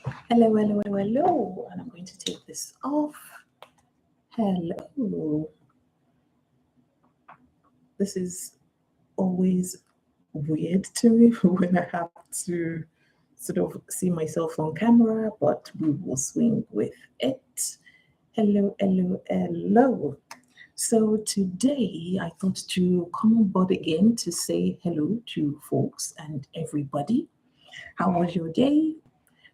Hello, hello, hello, hello. And I'm going to take this off. Hello. This is always weird to me when I have to sort of see myself on camera, but we will swing with it. Hello, hello, hello. So today I thought to come on board again to say hello to folks and everybody. How was your day?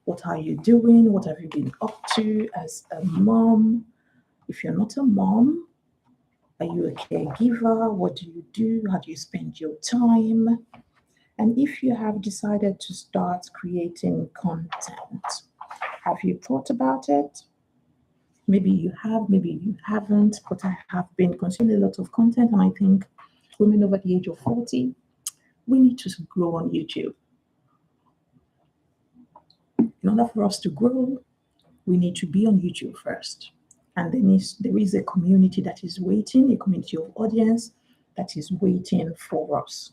What are you doing? What have you been up to as a mom? If you're not a mom, are you a caregiver? What do you do? How do you spend your time? And if you have decided to start creating content, have you thought about it? Maybe you have, maybe you haven't, but I have been consuming a lot of content, and I think women over the age of 40, we need to grow on YouTube. In order for us to grow, we need to be on YouTube first. And there is a community that is waiting, a community of audience that is waiting for us.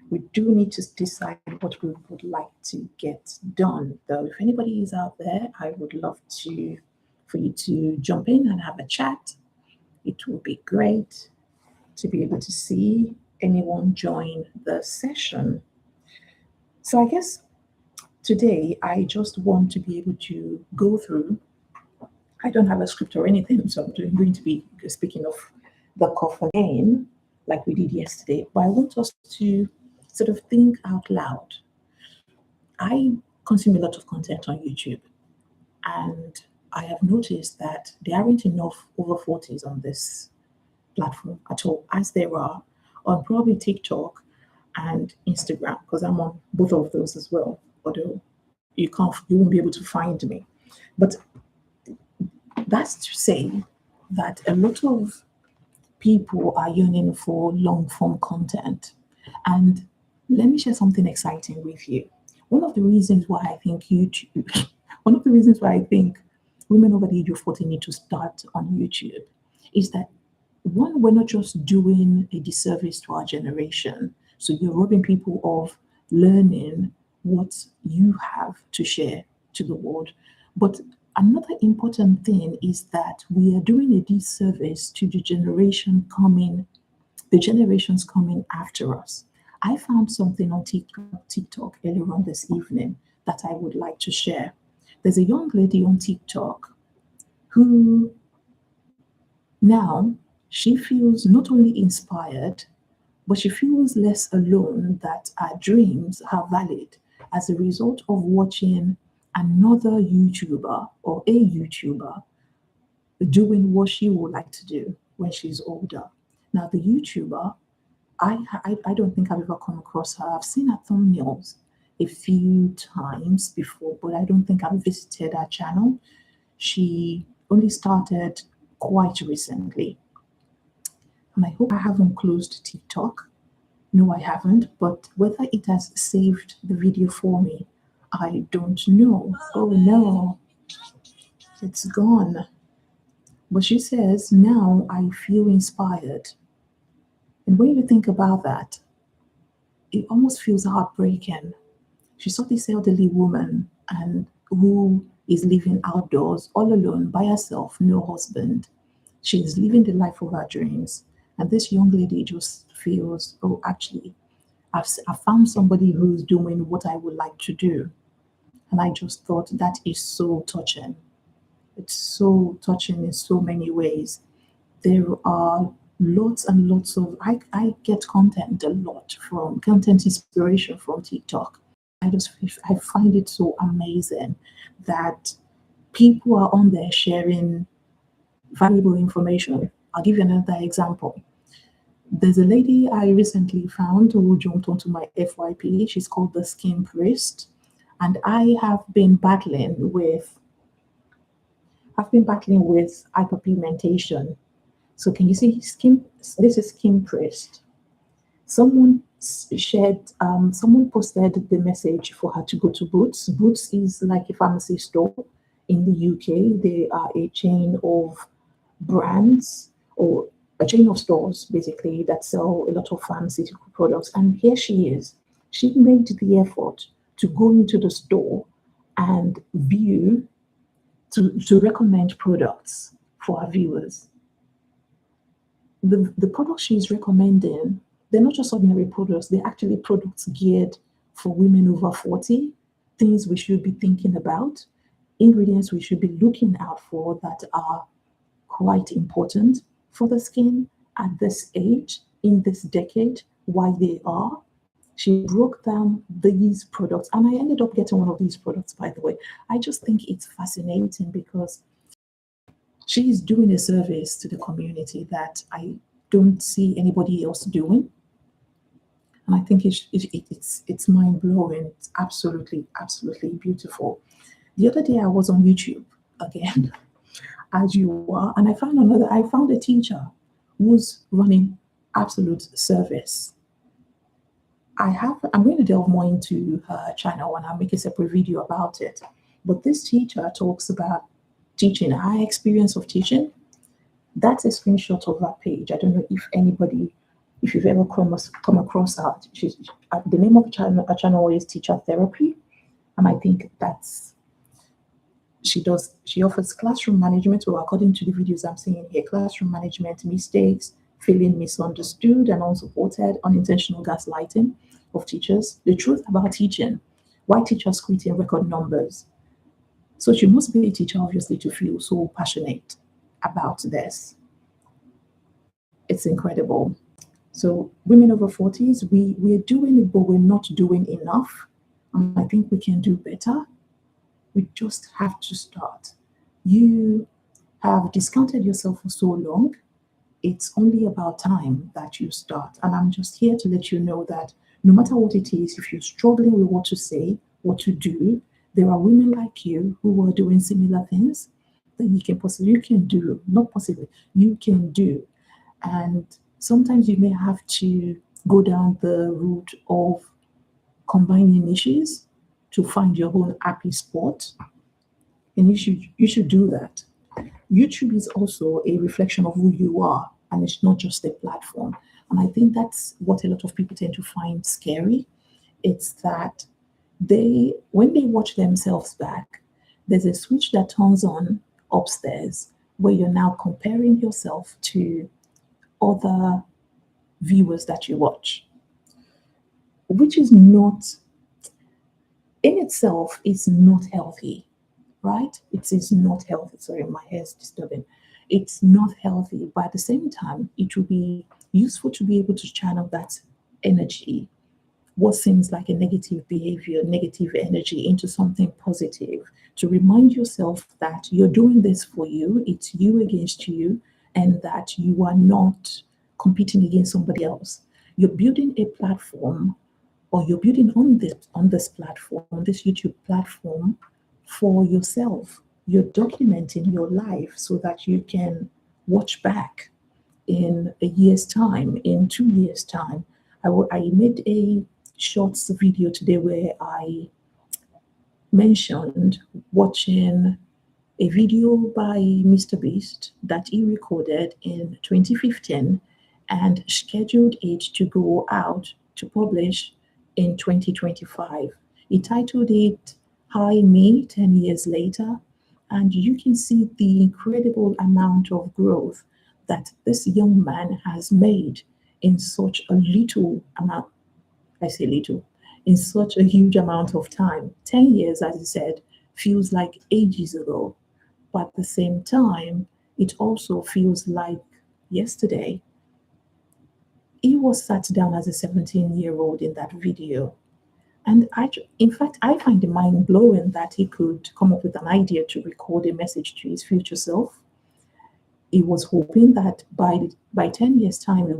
We do need to decide what we would like to get done. Though, if anybody is out there, I would love for you to jump in and have a chat. It will be great to be able to see anyone join the session. So I guess today I just want to be able to go through. I don't have a script or anything, so I'm going to be speaking of the cuff again, like we did yesterday. But I want us to sort of think out loud. I consume a lot of content on YouTube, and I have noticed that there aren't enough over 40s on this platform at all, as there are on probably TikTok and Instagram, because I'm on both of those as well, although you won't be able to find me. But that's to say that a lot of people are yearning for long-form content. And let me share something exciting with you. One of the reasons why I think women over the age of 40 need to start on YouTube is that, one, we're not just doing a disservice to our generation. So you're robbing people of learning what you have to share to the world. But another important thing is that we are doing a disservice to the generations coming after us. I found something on TikTok earlier on this evening that I would like to share. There's a young lady on TikTok who now she feels not only inspired, but she feels less alone, that her dreams are valid as a result of watching another YouTuber or a YouTuber doing what she would like to do when she's older. Now, the YouTuber, I don't think I've ever come across her. I've seen her thumbnails a few times before, but I don't think I've visited her channel. She only started quite recently. And I hope I haven't closed TikTok. No, I haven't, but whether it has saved the video for me, I don't know. Oh no, it's gone. But she says, now I feel inspired. And when you think about that, it almost feels heartbreaking. She saw this elderly woman and who is living outdoors all alone by herself, no husband. She is living the life of her dreams. And this young lady just feels, oh, actually, I found somebody who's doing what I would like to do. And I just thought that is so touching. It's so touching in so many ways. There are lots and lots of, I get content a lot from content inspiration from TikTok. I find it so amazing that people are on there sharing valuable information. I'll give you another example. There's a lady I recently found who jumped onto my FYP. She's called the Skin Priest. And I have been battling with hyperpigmentation. So can you see this is Skin Priest. Someone posted the message for her to go to Boots. Boots is like a pharmacy store in the UK. They are a chain of brands, or a chain of stores basically, that sell a lot of pharmaceutical products. And here she is. She made the effort to go into the store and view to recommend products for our viewers. The products she's recommending, they're not just ordinary products, they're actually products geared for women over 40, things we should be thinking about, ingredients we should be looking out for that are quite important for the skin at this age, in this decade, why they are. She broke down these products, and I ended up getting one of these products, by the way. I just think it's fascinating because she's doing a service to the community that I don't see anybody else doing. And I think it's mind-blowing. It's absolutely, absolutely beautiful. The other day I was on YouTube again, as you are, and I found a teacher who's running absolute service. I'm going to delve more into her channel and I'll make a separate video about it. But this teacher talks about teaching, her experience of teaching. That's a screenshot of her page. I don't know if you've ever come across her. The name of her channel is Teacher Therapy. And I think she offers classroom management, or according to the videos I'm seeing here, classroom management, mistakes, feeling misunderstood and unsupported, unintentional gaslighting of teachers, the truth about teaching, why teachers quit in record numbers. So she must be a teacher, obviously, to feel so passionate about this. It's incredible. So women over 40s, we're doing it, but we're not doing enough. And I think we can do better. We just have to start. You have discounted yourself for so long. It's only about time that you start. And I'm just here to let you know that no matter what it is, if you're struggling with what to say, what to do, there are women like you who are doing similar things that you can do, not possibly, you can do. And sometimes you may have to go down the route of combining niches to find your own happy spot. And you should do that. YouTube is also a reflection of who you are, and it's not just a platform. And I think that's what a lot of people tend to find scary. It's that when they watch themselves back, there's a switch that turns on upstairs where you're now comparing yourself to other viewers that you watch, which is not, in itself, is not healthy, right? It is not healthy. Sorry, my hair is disturbing. It's not healthy, but at the same time, it will be useful to be able to channel that energy, what seems like a negative behavior, negative energy, into something positive, to remind yourself that you're doing this for you, it's you against you, and that you are not competing against somebody else. You're building a platform, or you're building on this platform, this YouTube platform, for yourself. You're documenting your life so that you can watch back in a year's time, in 2 years' time. I made a shorts video today where I mentioned watching a video by Mr. Beast that he recorded in 2015 and scheduled it to go out to publish in 2025. He titled it Hi Me 10 Years Later, and you can see the incredible amount of growth that this young man has made in such a little amount. I say little, in such a huge amount of time. 10 years, as I said, feels like ages ago, but at the same time, it also feels like yesterday. He was sat down as a 17-year-old in that video. And in fact, I find it mind-blowing that he could come up with an idea to record a message to his future self. He was hoping that by 10 years' time,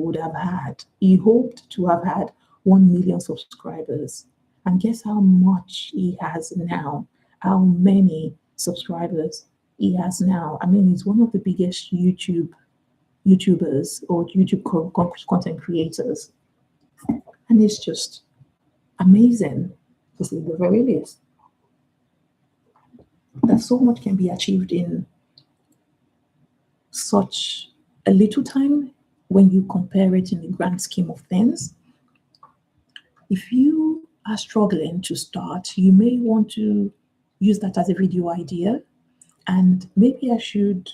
he hoped to have had 1 million subscribers. And guess how much he has now? How many subscribers he has now? I mean, he's one of the biggest YouTubers or YouTube content creators. And it's just amazing to see the very least that so much can be achieved in such a little time when you compare it in the grand scheme of things. If you are struggling to start, you may want to use that as a video idea, and maybe I should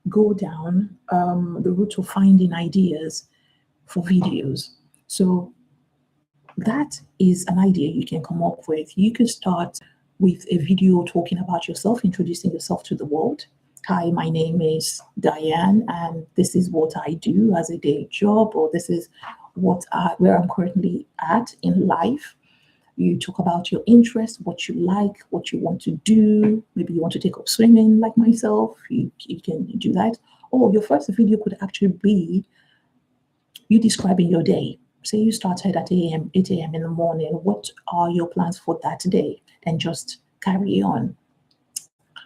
go down the route of finding ideas for videos. So that is an idea you can come up with. You could start with a video talking about yourself, introducing yourself to the world. Hi, my name is Diane, and this is what I do as a day job, or this is where I'm currently at in life. You talk about your interests, what you like, what you want to do. Maybe you want to take up swimming like myself. You can do that. Or your first video could actually be you describing your day. Say you started at 8 a.m. in the morning. What are your plans for that day? And just carry on.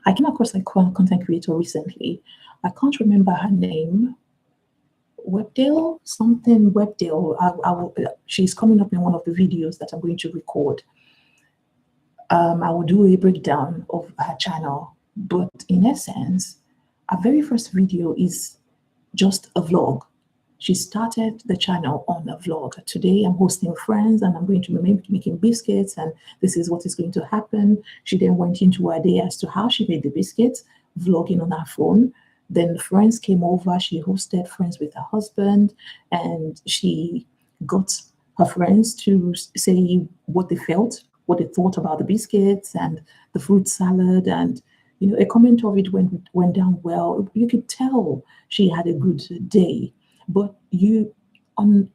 I came across a content creator recently. I can't remember her name. Webdale, something Webdale. She's coming up in one of the videos that I'm going to record. I will do a breakdown of her channel. But in essence, our very first video is just a vlog. She started the channel on a vlog. Today I'm hosting friends and I'm going to be making biscuits, and this is what is going to happen. She then went into her day as to how she made the biscuits, vlogging on her phone. Then friends came over. She hosted friends with her husband, and she got her friends to say what they felt, what they thought about the biscuits and the fruit salad. And a comment of it went down well. You could tell she had a good day. But on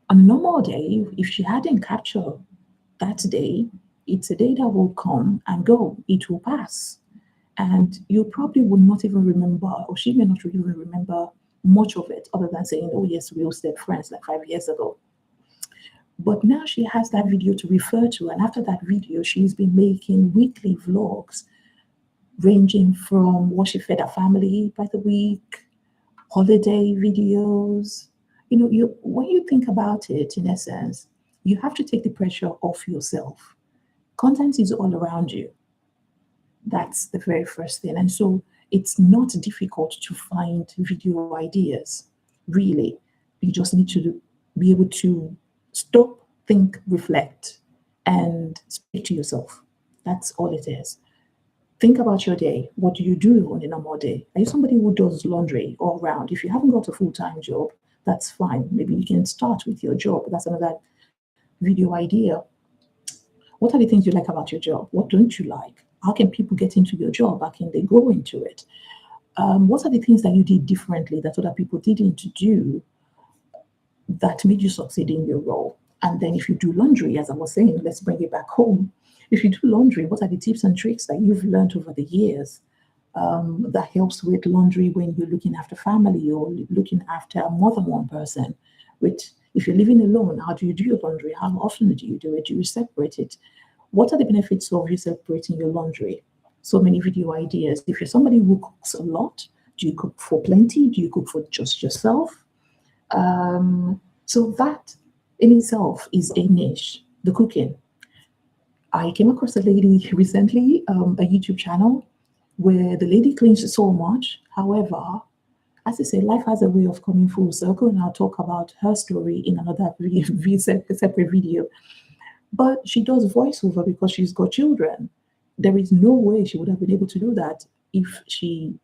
a normal day, if she hadn't captured that day, it's a day that will come and go. It will pass. And you probably will not even remember, or she may not even remember much of it, other than saying, oh yes, we hosted friends like 5 years ago. But now she has that video to refer to. And after that video, she's been making weekly vlogs, ranging from what she fed her family by the week, holiday videos. When you think about it, in essence, you have to take the pressure off yourself. Content is all around you. That's the very first thing. And so it's not difficult to find video ideas, really. You just need to be able to stop, think, reflect, and speak to yourself. That's all it is. Think about your day. What do you do on a normal day? Are you somebody who does laundry all round? If you haven't got a full-time job, that's fine. Maybe you can start with your job. That's another video idea. What are the things you like about your job? What don't you like? How can people get into your job? How can they grow into it? What are the things that you did differently that other people didn't do that made you succeed in your role? And then if you do laundry, as I was saying, let's bring it back home. If you do laundry, what are the tips and tricks that you've learned over the years that helps with laundry when you're looking after family or looking after more than one person? If you're living alone, how do you do your laundry? How often do you do it? Do you separate it? What are the benefits of you separating your laundry? So many video ideas. If you're somebody who cooks a lot, do you cook for plenty? Do you cook for just yourself? So that in itself is a niche, the cooking. I came across a lady recently, a YouTube channel, where the lady cleans so much. However, as I say, life has a way of coming full circle, and I'll talk about her story in another separate video. But she does voiceover because she's got children. There is no way she would have been able to do that if she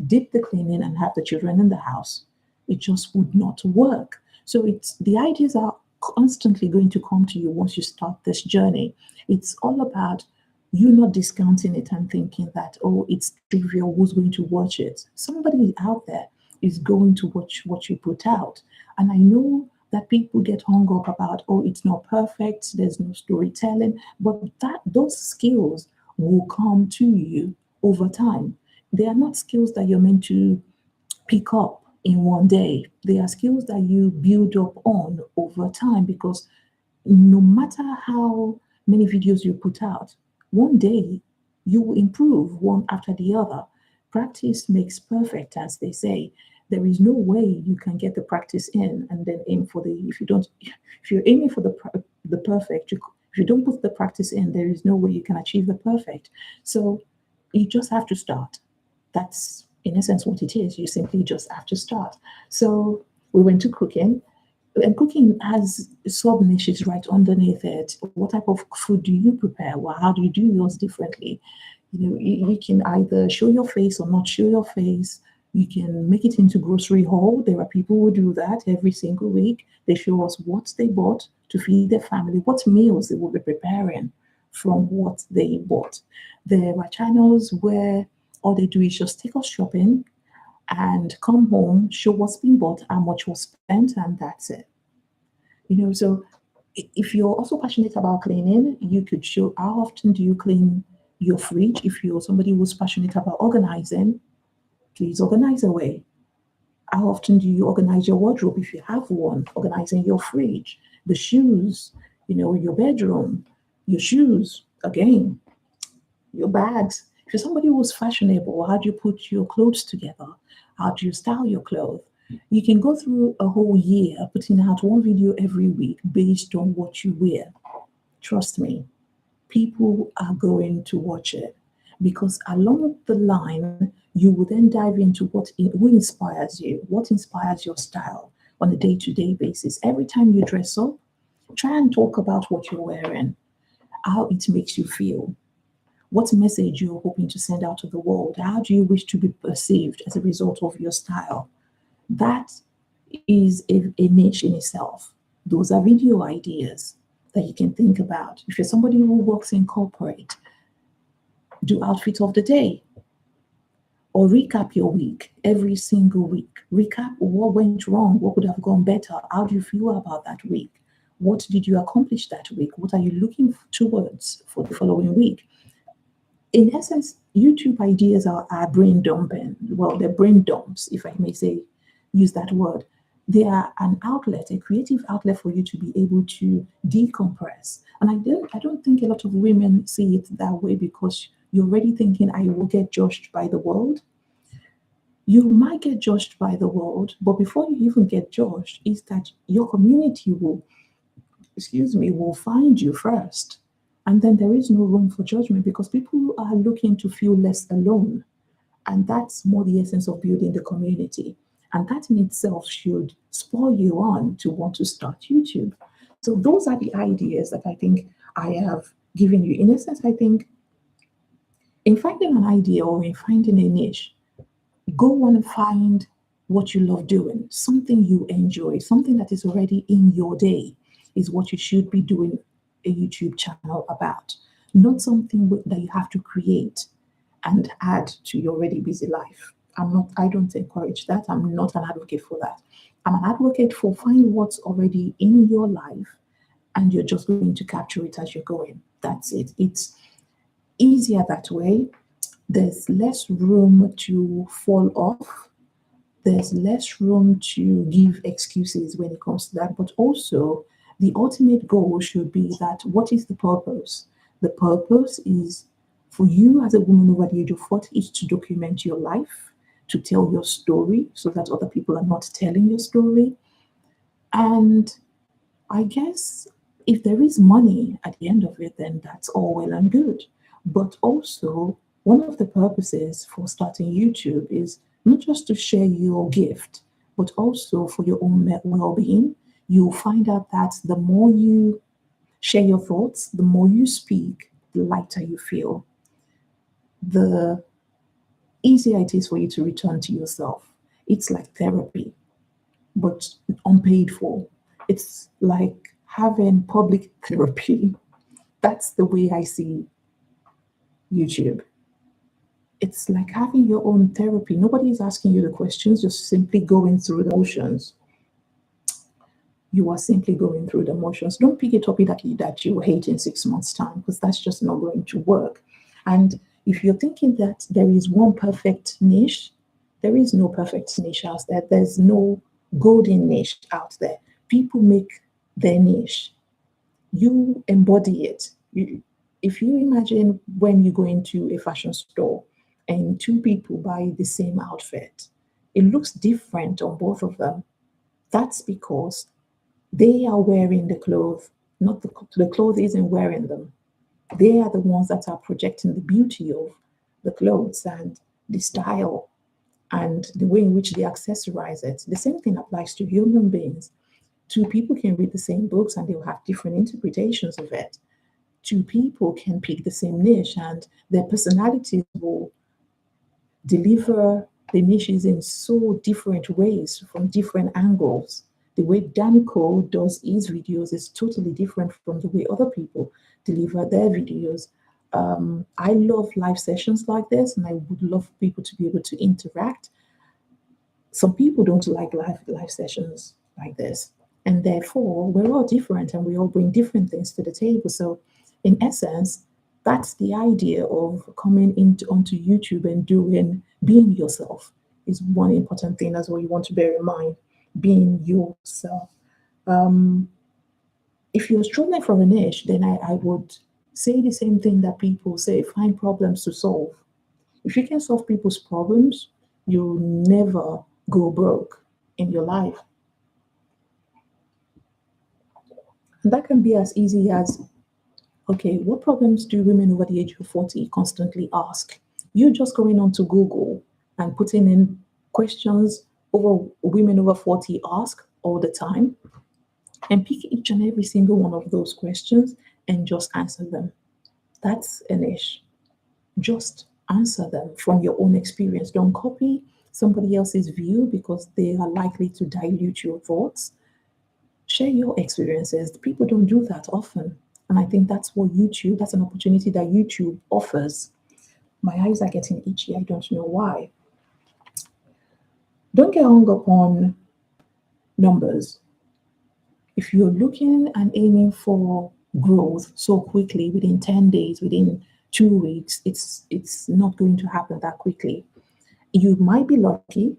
did the cleaning and had the children in the house. It just would not work. So the ideas are constantly going to come to you once you start this journey. It's all about you not discounting it and thinking that, oh, it's trivial, who's going to watch it? Somebody out there is going to watch what you put out. And I know that people get hung up about, oh, it's not perfect, there's no storytelling, but those skills will come to you over time. They are not skills that you're meant to pick up in one day. They are skills that you build up on over time, because no matter how many videos you put out, one day you will improve one after the other. Practice makes perfect, as they say. There is no way you can get the practice in and then aim for if you're aiming for the perfect, if you don't put the practice in, there is no way you can achieve the perfect. So you just have to start. That's in essence what it is. You simply just have to start. So we went to cooking, and cooking has sub niches right underneath it. What type of food do you prepare? Well, how do you do yours differently? You can either show your face or not show your face. You can make it into grocery haul. There are people who do that every single week. They show us what they bought to feed their family, what meals they will be preparing from what they bought. There are channels where all they do is just take us shopping and come home, show what's been bought, how much was spent, and that's it. So if you're also passionate about cleaning, you could show how often do you clean your fridge. If you're somebody who's passionate about organizing, please organize away. How often do you organize your wardrobe if you have one? Organizing your fridge, the shoes, your bedroom, your shoes, again, your bags. If you're somebody who's fashionable, how do you put your clothes together? How do you style your clothes? You can go through a whole year putting out one video every week based on what you wear. Trust me, people are going to watch it, because along the line, you will then dive into who inspires you, what inspires your style on a day-to-day basis. Every time you dress up, try and talk about what you're wearing, how it makes you feel, what message you're hoping to send out to the world, how do you wish to be perceived as a result of your style. That is a niche in itself. Those are video ideas that you can think about. If you're somebody who works in corporate, do outfit of the day, or recap your week every single week. Recap what went wrong, what could have gone better, how do you feel about that week, what did you accomplish that week, what are you looking towards for the following week. In essence, YouTube ideas are brain dumping. Well, they're brain dumps, if I may use that word. They are an outlet, a creative outlet for you to be able to decompress. And I don't think a lot of women see it that way, because you're already thinking, I will get judged by the world. You might get judged by the world, but before you even get judged, is that your community will find you first. And then there is no room for judgment, because people are looking to feel less alone. And that's more the essence of building the community. And that in itself should spur you on to want to start YouTube. So those are the ideas that I think I have given you. In essence, I think in finding an idea or in finding a niche, go on and find what you love doing, something you enjoy, something that is already in your day is what you should be doing a YouTube channel about, not something that you have to create and add to your already busy life. I don't encourage that. I'm not an advocate for that. I'm an advocate for find what's already in your life and you're just going to capture it as you're going. That's it. It's easier that way. There's less room to fall off. There's less room to give excuses when it comes to that. But also, the ultimate goal should be that what is the purpose? The purpose is for you as a woman over the age of 40 is to document your life, to tell your story so that other people are not telling your story. And I guess if there is money at the end of it, then that's all well and good. But also, one of the purposes for starting YouTube is not just to share your gift, but also for your own well-being. You'll find out that the more you share your thoughts, the more you speak, the lighter you feel. The easier it is for you to return to yourself. It's like therapy, but unpaid for. It's like having public therapy. That's the way I see YouTube. It's like having your own therapy. Nobody is asking you the questions, just simply going through the motions. You are simply going through the motions. Don't pick a topic that you hate in 6 months' time, because that's just not going to work. And if you're thinking that there is one perfect niche, there is no perfect niche out there. There's no golden niche out there. People make their niche. You embody it. If you imagine when you go into a fashion store and two people buy the same outfit, it looks different on both of them. That's because they are wearing the clothes, not the clothes isn't wearing them. They are the ones that are projecting the beauty of the clothes and the style and the way in which they accessorize it. The same thing applies to human beings. Two people can read the same books and they'll have different interpretations of it. two people can pick the same niche and their personalities will deliver the niches in so different ways from different angles. The way Danko does his videos is totally different from the way other people deliver their videos. I love live sessions like this, and I would love people to be able to interact. Some people don't like live sessions like this, and therefore we're all different and we all bring different things to the table. So in essence, that's the idea of coming onto YouTube and being yourself is one important thing as well you want to bear in mind. Being yourself. If you're struggling for a niche, then I would say the same thing that people say: find problems to solve. If you can solve people's problems, you'll never go broke in your life. And that can be as easy as, okay, what problems do women over the age of 40 constantly ask? You just going on to Google and putting in questions over women over 40 ask all the time, and pick each and every single one of those questions and just answer them. That's an ish. Just answer them from your own experience. Don't copy somebody else's view because they are likely to dilute your thoughts. Share your experiences. People don't do that often. And I think that's an opportunity that YouTube offers. My eyes are getting itchy. I don't know why. Don't get hung up on numbers. If you're looking and aiming for growth so quickly, within 10 days, within 2 weeks, it's not going to happen that quickly. You might be lucky.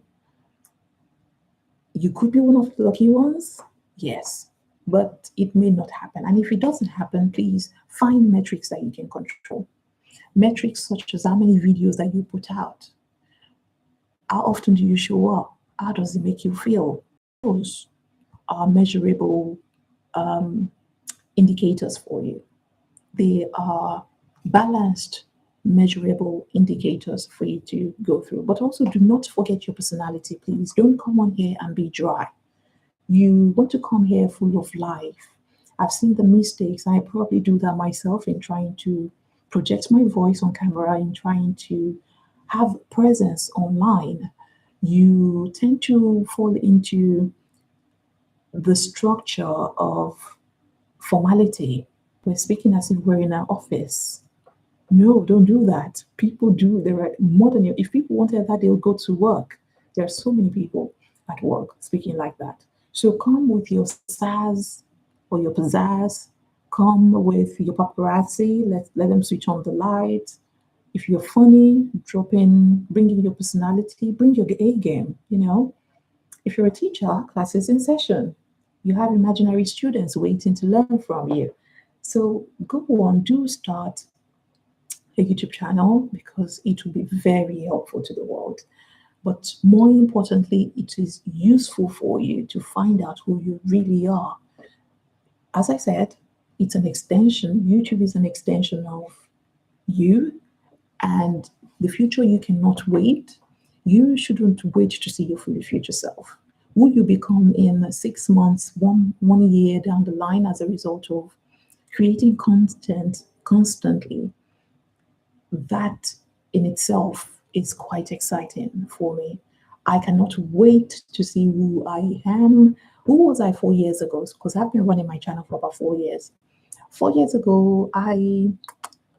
You could be one of the lucky ones, yes, but it may not happen. And if it doesn't happen, please find metrics that you can control. Metrics such as how many videos that you put out, how often do you show up, how does it make you feel? Those are measurable indicators for you. They are balanced, measurable indicators for you to go through. But also, do not forget your personality, please. Don't come on here and be dry. You want to come here full of life. I've seen the mistakes. I probably do that myself in trying to project my voice on camera, in trying to have presence online. You tend to fall into the structure of formality. We're speaking as if we're in an office. No, don't do that. People do. There are more than you. If people wanted that, they'll go to work. There are so many people at work speaking like that. So come with your sass or your pizzazz. Come with your paparazzi. Let them switch on the light. If you're funny, bring in your personality, bring your A game. If you're a teacher, class is in session. You have imaginary students waiting to learn from you. So go on, do start a YouTube channel because it will be very helpful to the world. But more importantly, it is useful for you to find out who you really are. As I said, it's an extension. YouTube is an extension of you, and the future you cannot wait. You shouldn't wait to see your fully future self. Who you become in 6 months, one year down the line as a result of creating content constantly, that in itself is quite exciting for me. I cannot wait to see who I am. Who was I 4 years ago? Because I've been running my channel for about 4 years. 4 years ago,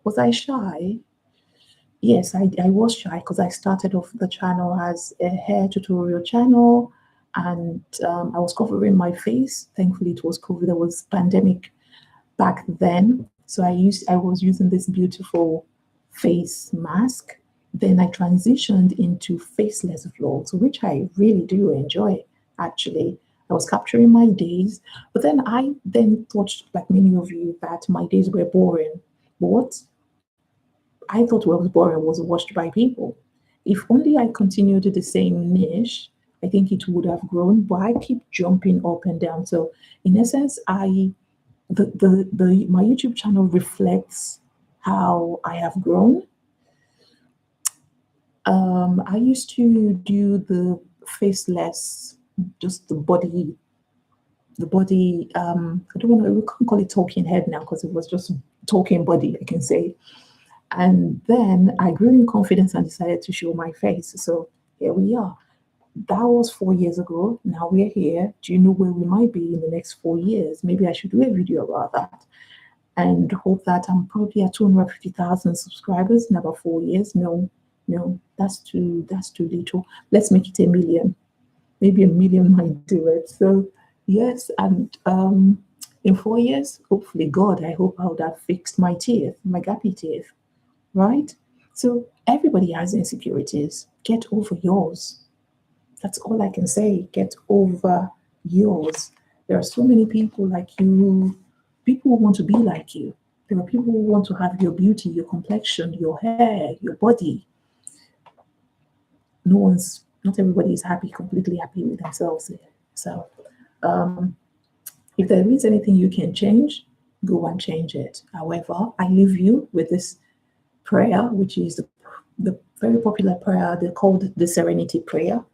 was I shy? Yes, I was shy because I started off the channel as a hair tutorial channel, and I was covering my face. Thankfully, it was COVID. There was pandemic back then, so I was using this beautiful face mask. Then I transitioned into faceless vlogs, which I really do enjoy. Actually, I was capturing my days, but then I thought, like many of you, that my days were boring. But what I thought was boring was watched by people. If only I continued the same niche, I think it would have grown. But I keep jumping up and down. So in essence, my YouTube channel reflects how I have grown. I used to do the faceless, just the body. I don't want to, we can't call it talking head now because it was just talking body, I can say. And then I grew in confidence and decided to show my face. So here we are. That was 4 years ago. Now we're here. Do you know where we might be in the next 4 years? Maybe I should do a video about that and hope that I'm probably at 250,000 subscribers in about 4 years. No, that's too little. Let's make it 1 million. Maybe 1 million might do it. So yes, and in 4 years, hopefully, God, I hope I would have fixed my teeth, my gappy teeth, right? So everybody has insecurities. Get over yours. That's all I can say. Get over yours. There are so many people like you, people who want to be like you. There are people who want to have your beauty, your complexion, your hair, your body. Not everybody is completely happy with themselves. So if there is anything you can change, go and change it. However, I leave you with this prayer, which is the very popular prayer. They're called the Serenity Prayer.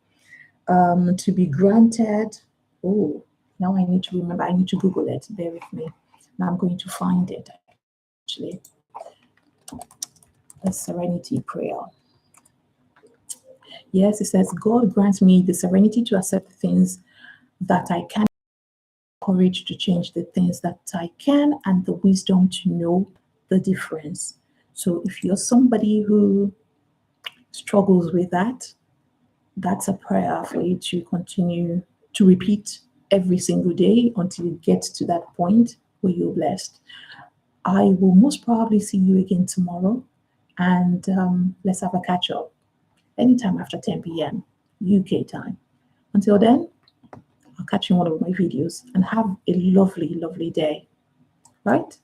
To be granted. Oh, now I need to remember. I need to Google it. Bear with me. Now I'm going to find it. Actually, the Serenity Prayer. Yes, it says, God grants me the serenity to accept the things that I can, courage to change the things that I can, and the wisdom to know the difference. So if you're somebody who struggles with that, that's a prayer for you to continue to repeat every single day until you get to that point where you're blessed. I will most probably see you again tomorrow, and let's have a catch up anytime after 10 p.m. UK time. Until then, I'll catch you in one of my videos and have a lovely, lovely day. Right?